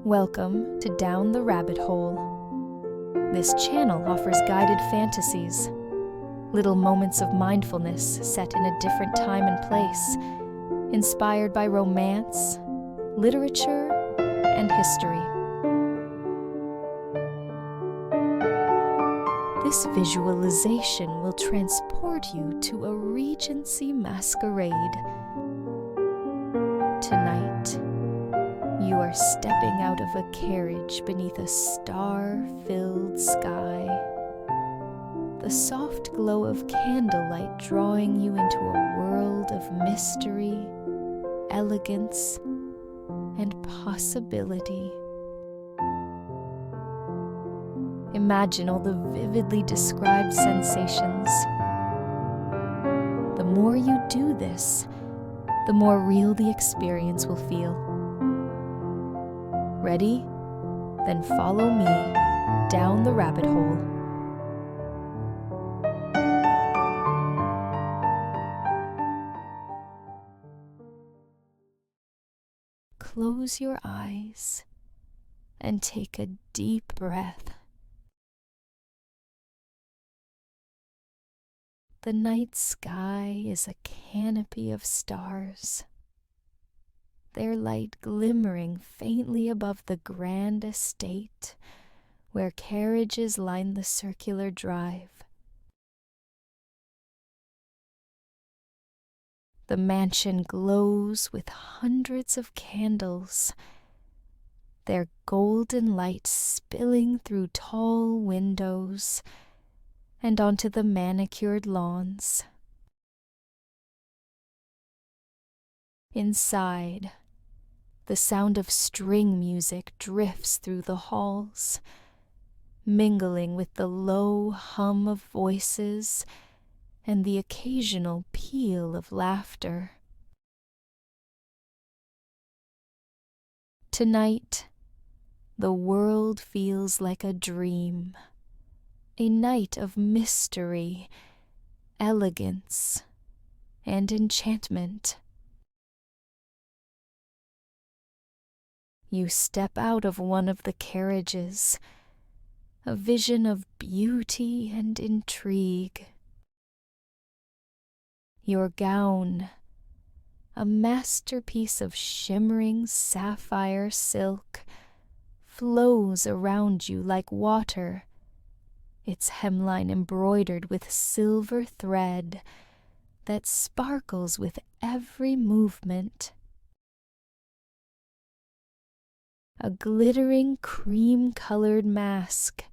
Welcome to Down the Rabbit Hole. This channel offers guided fantasies, little moments of mindfulness set in a different time and place, inspired by romance, literature, and history. This visualization will transport you to a Regency masquerade. Tonight, you are stepping out of a carriage beneath a star-filled sky. The soft glow of candlelight drawing you into a world of mystery, elegance, and possibility. Imagine all the vividly described sensations. The more you do this, the more real the experience will feel. Ready? Then follow me down the rabbit hole. Close your eyes and take a deep breath. The night sky is a canopy of stars, their light glimmering faintly above the grand estate where carriages line the circular drive. The mansion glows with hundreds of candles, their golden light spilling through tall windows and onto the manicured lawns. Inside, the sound of string music drifts through the halls, mingling with the low hum of voices and the occasional peal of laughter. Tonight, the world feels like a dream, a night of mystery, elegance, and enchantment. You step out of one of the carriages, a vision of beauty and intrigue. Your gown, a masterpiece of shimmering sapphire silk, flows around you like water, its hemline embroidered with silver thread that sparkles with every movement. A glittering cream-colored mask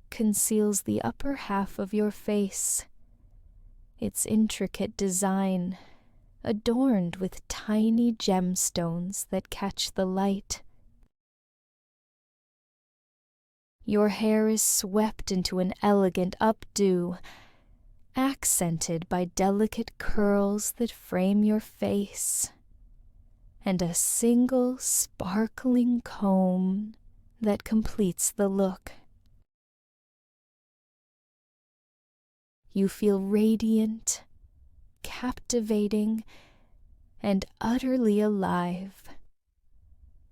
conceals the upper half of your face, its intricate design adorned with tiny gemstones that catch the light. Your hair is swept into an elegant updo, accented by delicate curls that frame your face, and a single sparkling comb that completes the look. You feel radiant, captivating, and utterly alive,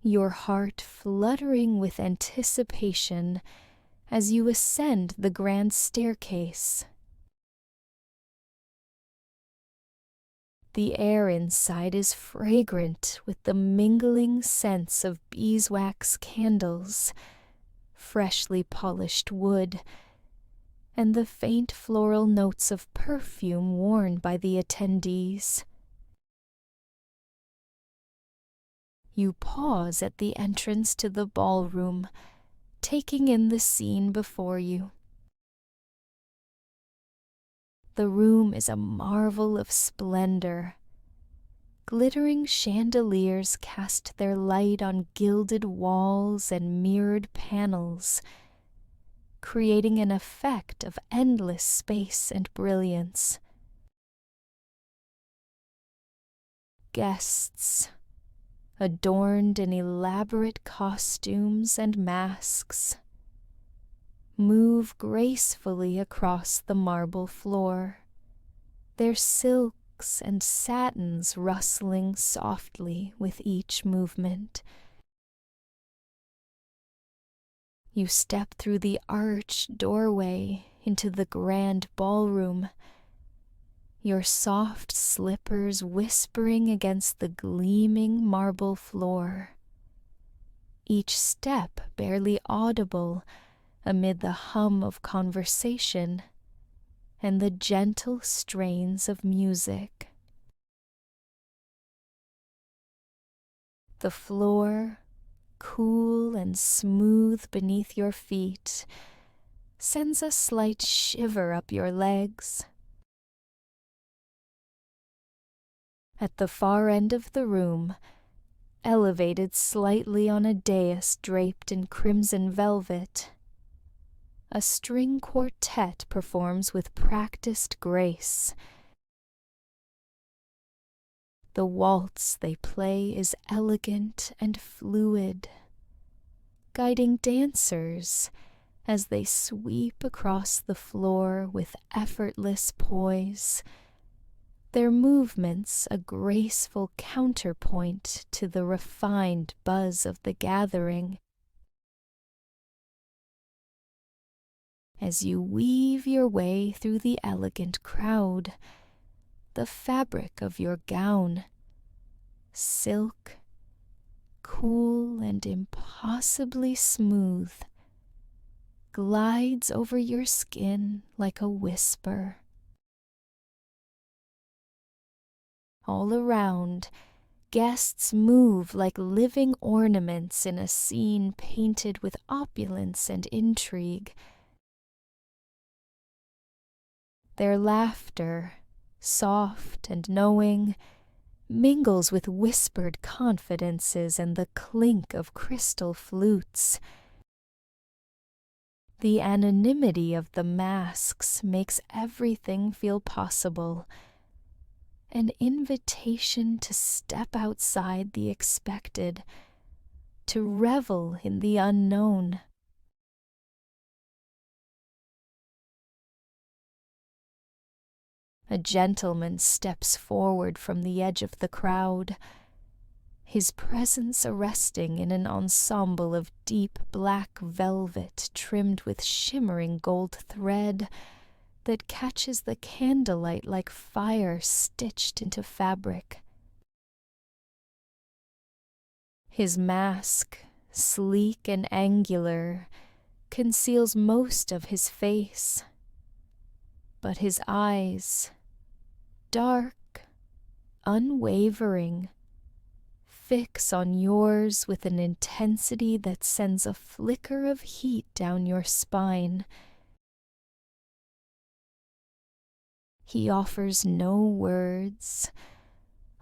your heart fluttering with anticipation as you ascend the grand staircase. The air inside is fragrant with the mingling scents of beeswax candles, freshly polished wood, and the faint floral notes of perfume worn by the attendees. You pause at the entrance to the ballroom, taking in the scene before you. The room is a marvel of splendor. Glittering chandeliers cast their light on gilded walls and mirrored panels, creating an effect of endless space and brilliance. Guests, adorned in elaborate costumes and masks, move gracefully across the marble floor, their silks and satins rustling softly with each movement. You step through the arched doorway into the grand ballroom, your soft slippers whispering against the gleaming marble floor, each step barely audible amid the hum of conversation and the gentle strains of music. The floor, cool and smooth beneath your feet, sends a slight shiver up your legs. At the far end of the room, elevated slightly on a dais draped in crimson velvet, a string quartet performs with practiced grace. The waltz they play is elegant and fluid, guiding dancers as they sweep across the floor with effortless poise, their movements a graceful counterpoint to the refined buzz of the gathering. As you weave your way through the elegant crowd, the fabric of your gown, silk, cool and impossibly smooth, glides over your skin like a whisper. All around, guests move like living ornaments in a scene painted with opulence and intrigue. Their laughter, soft and knowing, mingles with whispered confidences and the clink of crystal flutes. The anonymity of the masks makes everything feel possible, an invitation to step outside the expected, to revel in the unknown. A gentleman steps forward from the edge of the crowd, his presence arresting in an ensemble of deep black velvet trimmed with shimmering gold thread that catches the candlelight like fire stitched into fabric. His mask, sleek and angular, conceals most of his face, but his eyes, dark, unwavering, fix on yours with an intensity that sends a flicker of heat down your spine. He offers no words,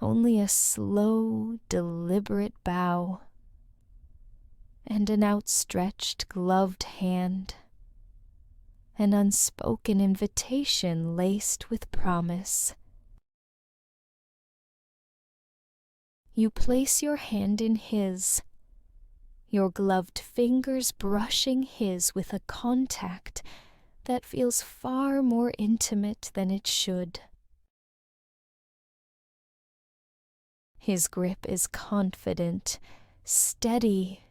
only a slow, deliberate bow, and an outstretched, gloved hand, an unspoken invitation laced with promise. You place your hand in his, your gloved fingers brushing his with a contact that feels far more intimate than it should. His grip is confident, steady,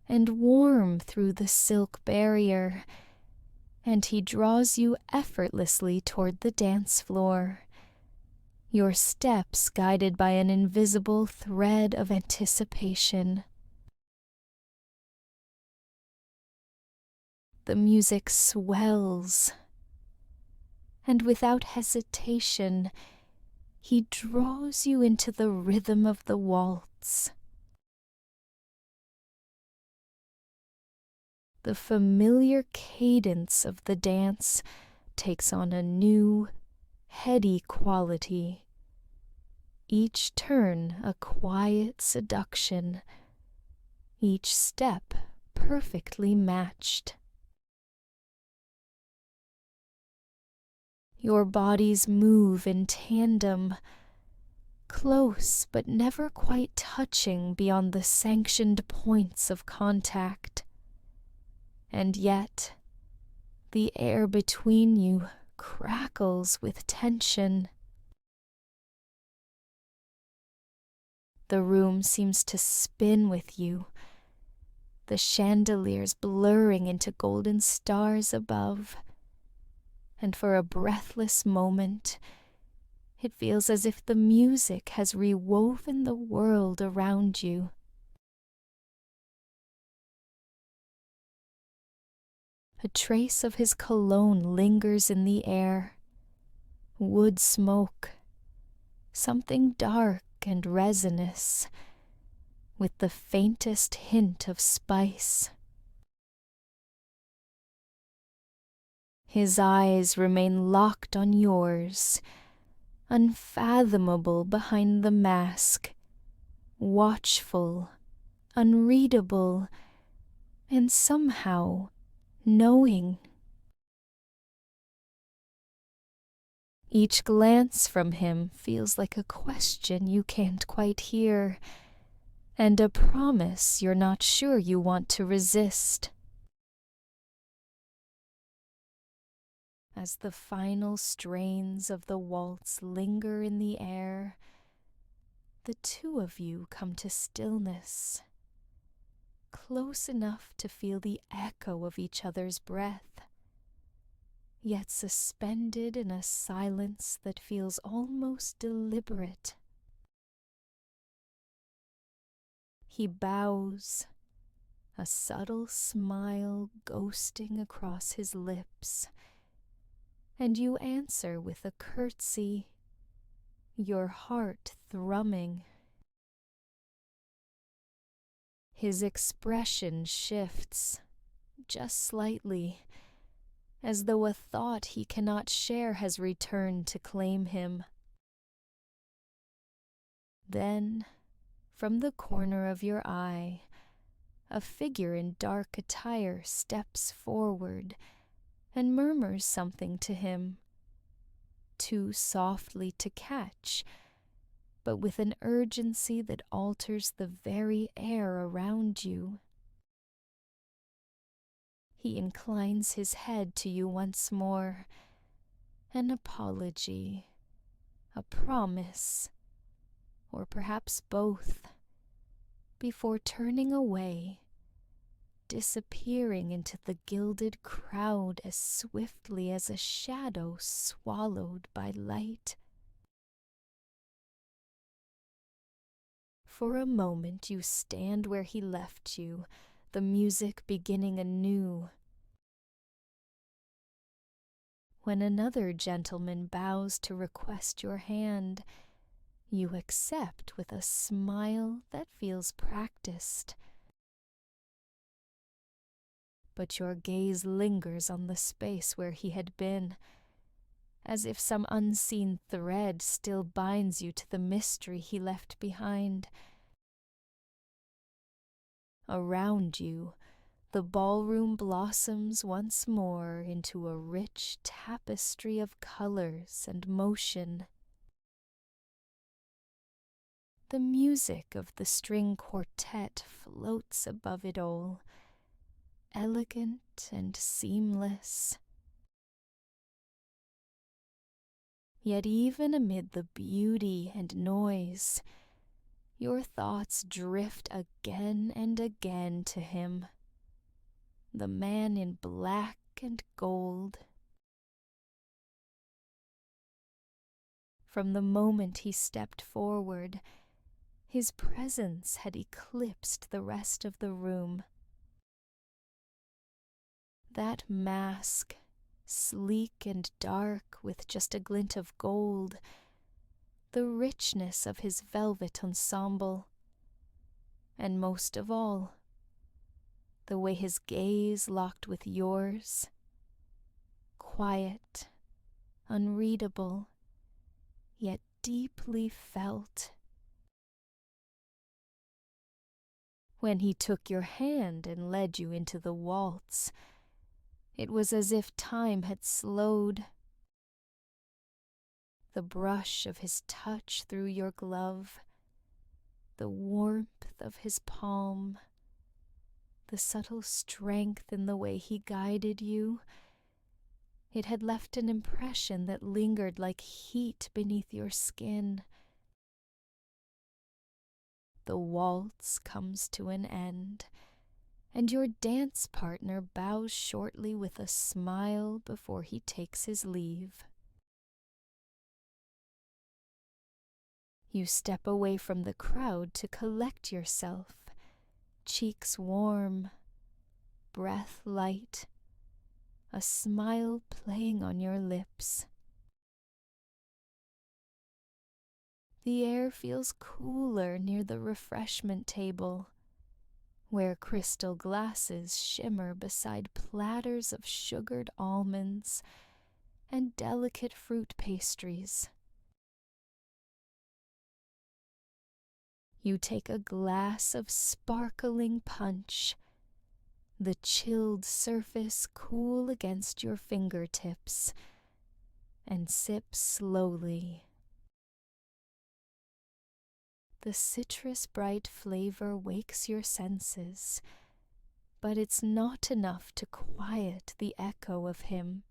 and warm through the silk barrier, and he draws you effortlessly toward the dance floor, your steps guided by an invisible thread of anticipation. The music swells, and without hesitation, he draws you into the rhythm of the waltz. The familiar cadence of the dance takes on a new, heady quality, each turn a quiet seduction, each step perfectly matched. Your bodies move in tandem, close but never quite touching beyond the sanctioned points of contact. And yet, the air between you crackles with tension. The room seems to spin with you, the chandeliers blurring into golden stars above, and for a breathless moment, it feels as if the music has rewoven the world around you. A trace of his cologne lingers in the air. Wood smoke, something dark and resinous, with the faintest hint of spice. His eyes remain locked on yours, unfathomable behind the mask, watchful, unreadable, and somehow knowing. Each glance from him feels like a question you can't quite hear, and a promise you're not sure you want to resist. As the final strains of the waltz linger in the air, the two of you come to stillness, close enough to feel the echo of each other's breath, yet suspended in a silence that feels almost deliberate. He bows, a subtle smile ghosting across his lips, and you answer with a curtsy, your heart thrumming. His expression shifts, just slightly, as though a thought he cannot share has returned to claim him. Then, from the corner of your eye, a figure in dark attire steps forward and murmurs something to him, too softly to catch, but with an urgency that alters the very air around you. He inclines his head to you once more, an apology, a promise, or perhaps both, before turning away, disappearing into the gilded crowd as swiftly as a shadow swallowed by light. For a moment you stand where he left you, the music beginning anew. When another gentleman bows to request your hand, you accept with a smile that feels practiced. But your gaze lingers on the space where he had been, as if some unseen thread still binds you to the mystery he left behind. Around you, the ballroom blossoms once more into a rich tapestry of colors and motion. The music of the string quartet floats above it all, elegant and seamless. Yet even amid the beauty and noise, your thoughts drift again and again to him, the man in black and gold. From the moment he stepped forward, his presence had eclipsed the rest of the room. That mask, sleek and dark with just a glint of gold, the richness of his velvet ensemble, and most of all, the way his gaze locked with yours, quiet, unreadable, yet deeply felt. When he took your hand and led you into the waltz, it was as if time had slowed. The brush of his touch through your glove, the warmth of his palm, the subtle strength in the way he guided you, it had left an impression that lingered like heat beneath your skin. The waltz comes to an end, and your dance partner bows shortly with a smile before he takes his leave. You step away from the crowd to collect yourself, cheeks warm, breath light, a smile playing on your lips. The air feels cooler near the refreshment table, where crystal glasses shimmer beside platters of sugared almonds and delicate fruit pastries. You take a glass of sparkling punch, the chilled surface cool against your fingertips, and sip slowly. The citrus-bright flavor wakes your senses, but it's not enough to quiet the echo of him.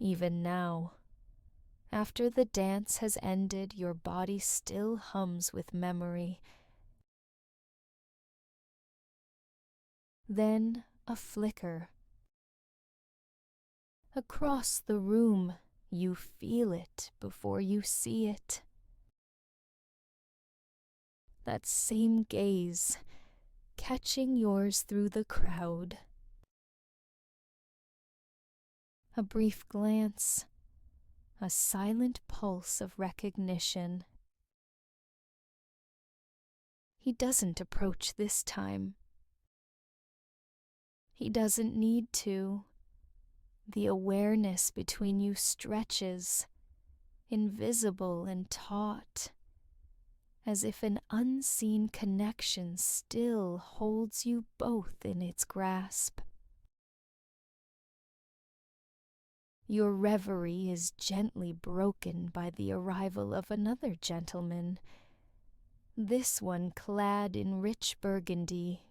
Even now, after the dance has ended, your body still hums with memory. Then a flicker. Across the room, you feel it before you see it. That same gaze, catching yours through the crowd. A brief glance, a silent pulse of recognition. He doesn't approach this time. He doesn't need to. The awareness between you stretches, invisible and taut, as if an unseen connection still holds you both in its grasp. Your reverie is gently broken by the arrival of another gentleman, this one clad in rich burgundy,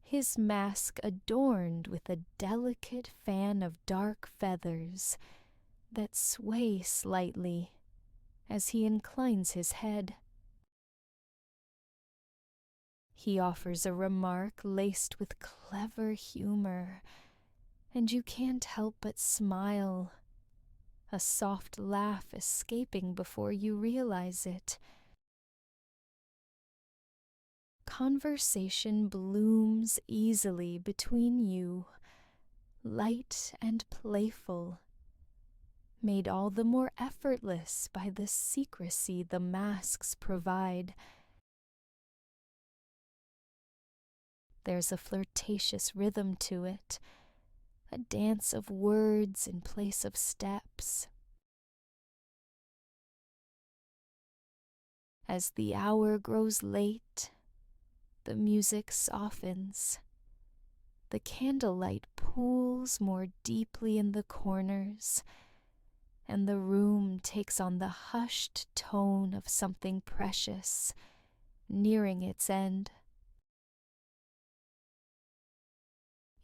his mask adorned with a delicate fan of dark feathers that sway slightly as he inclines his head. He offers a remark laced with clever humor, and you can't help but smile, a soft laugh escaping before you realize it. Conversation blooms easily between you, light and playful, made all the more effortless by the secrecy the masks provide. There's a flirtatious rhythm to it, a dance of words in place of steps. As the hour grows late, the music softens. The candlelight pools more deeply in the corners, and the room takes on the hushed tone of something precious, nearing its end.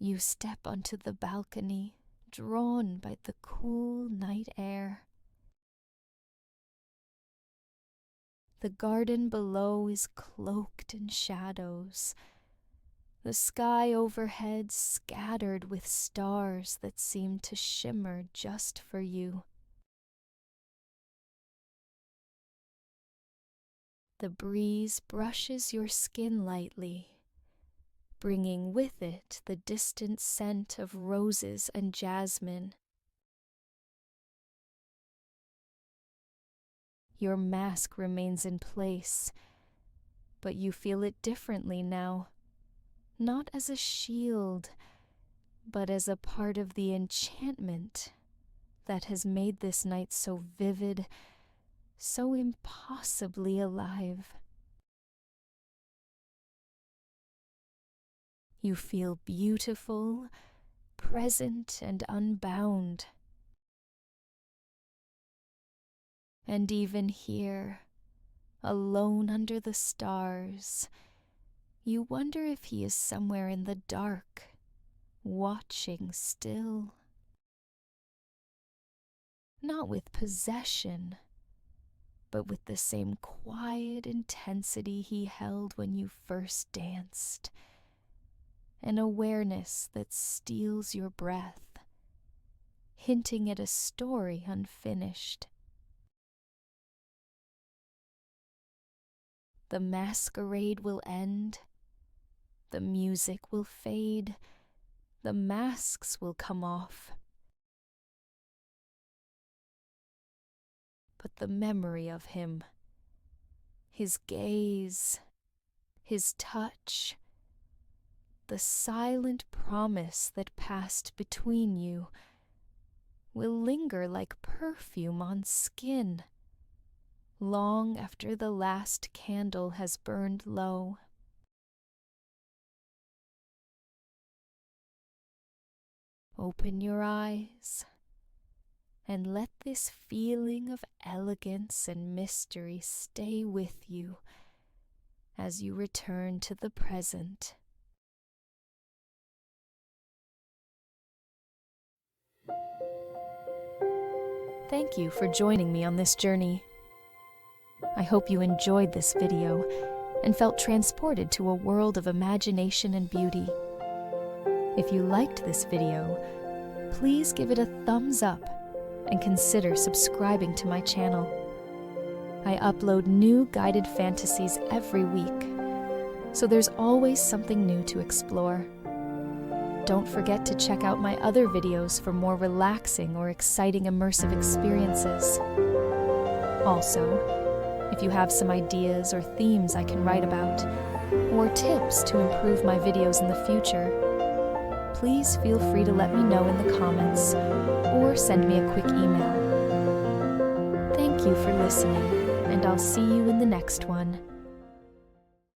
You step onto the balcony, drawn by the cool night air. The garden below is cloaked in shadows, the sky overhead scattered with stars that seem to shimmer just for you. The breeze brushes your skin lightly, bringing with it the distant scent of roses and jasmine. Your mask remains in place, but you feel it differently now, not as a shield, but as a part of the enchantment that has made this night so vivid, so impossibly alive. You feel beautiful, present, and unbound. And even here, alone under the stars, you wonder if he is somewhere in the dark, watching still. Not with possession, but with the same quiet intensity he held when you first danced. An awareness that steals your breath, hinting at a story unfinished. The masquerade will end, the music will fade, the masks will come off. But the memory of him, his gaze, his touch, the silent promise that passed between you, will linger like perfume on skin, long after the last candle has burned low. Open your eyes and let this feeling of elegance and mystery stay with you as you return to the present. Thank you for joining me on this journey. I hope you enjoyed this video and felt transported to a world of imagination and beauty. If you liked this video, please give it a thumbs up and consider subscribing to my channel. I upload new guided fantasies every week, so there's always something new to explore. Don't forget to check out my other videos for more relaxing or exciting immersive experiences. Also, if you have some ideas or themes I can write about, or tips to improve my videos in the future, please feel free to let me know in the comments or send me a quick email. Thank you for listening, and I'll see you in the next one.